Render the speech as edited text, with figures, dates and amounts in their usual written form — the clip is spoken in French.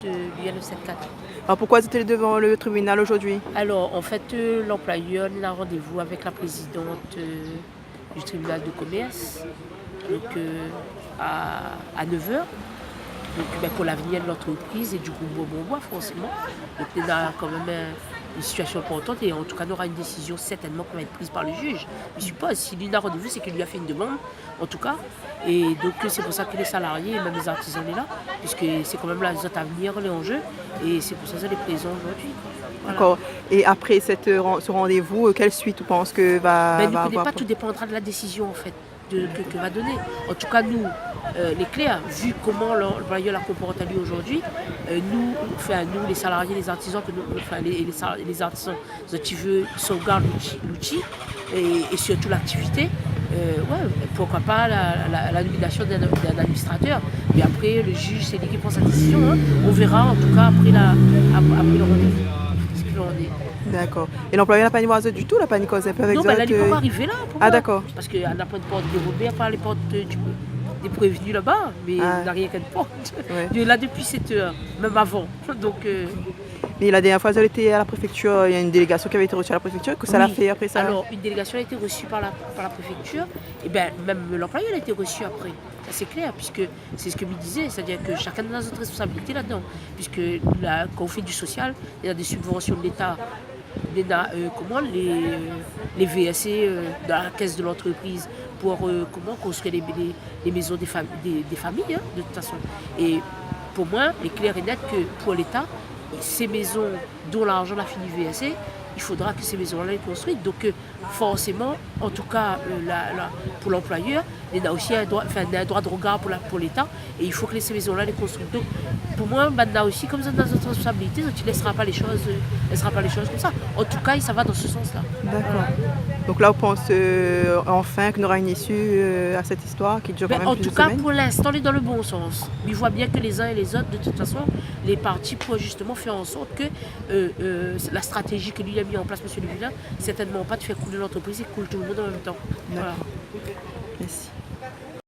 Lui, le 7-4. Alors pourquoi vous êtes devant le tribunal aujourd'hui? Alors, en fait, l'employeur a rendez-vous avec la présidente du tribunal de commerce donc, à 9 heures. Donc, pour l'avenir de l'entreprise et du groupe Beaubois, forcément. Donc, il y a quand même une situation importante et en tout cas, il y aura une décision certainement qui va être prise par le juge. Je suppose, si lui a rendez-vous, c'est qu'il lui a fait une demande, en tout cas. Et donc, c'est pour ça que les salariés et même les artisans sont là, puisque c'est quand même là, les autres avenirs, les enjeux. Et c'est pour ça qu'ils sont présents aujourd'hui. Voilà. D'accord. Et après ce rendez-vous, quelle suite tu penses que va Ben, il ne connaît avoir pas, tout dépendra de la décision, en fait, que va donner. En tout cas, nous, les clés, vu comment l'employeur la comporte à lui aujourd'hui, nous, les salariés, les artisans, les artisans, qui veulent sauvegarder l'outil et surtout l'activité, ouais, pourquoi pas la nomination d'un administrateur. Mais après, le juge, c'est lui qui prend sa décision. Hein. On verra, en tout cas, après le rendez-vous, ce qu'il en est. D'accord. Et l'employeur n'a pas niveau du tout, la panique un peu avec Non, elle n'est pas arrivée là. Ah d'accord. Parce qu'elle n'a pas de porte dérobée, à part les portes des prévenus là-bas, mais elle n'a rien qu'à de porte. Ouais. Elle est là depuis 7 heures, même avant. Donc, Mais la dernière fois, elle était à la préfecture, il y a une délégation qui avait été reçue à la préfecture, que ça l'a fait après ça? Alors, une délégation a été reçue par la préfecture, et bien même l'employeur a été reçu après. Ça c'est clair, puisque c'est ce que me disait, c'est-à-dire que chacun a notre responsabilité là-dedans. Puisque là, quand on fait du social, il y a des subventions de l'État. Comment les VSC dans la caisse de l'entreprise pour comment construire les maisons des familles, hein, de toute façon. Et pour moi, il est clair et net que pour l'État, ces maisons dont l'argent a fini VSC, il faudra que ces maisons-là soient construites. Donc forcément, en tout cas pour l'employeur, il y a aussi un droit de regard pour l'État et il faut que ces maisons-là soient construites. Donc pour moi, maintenant aussi, comme ça dans notre responsabilité, donc, tu ne laisseras pas les choses comme ça. En tout cas, ça va dans ce sens-là. D'accord. Voilà. Donc là, on pense enfin qu'on aura une issue à cette histoire qui dure quand même en plusieurs tout cas, semaines. pour l'instant, on est dans le bon sens. Mais il voit bien que les uns et les autres, de toute façon, les partis pourraient justement faire en sorte que la stratégie que lui a mis en place, M. Lebulin, certainement pas de faire couler l'entreprise et couler tout le monde en même temps. Voilà. Merci.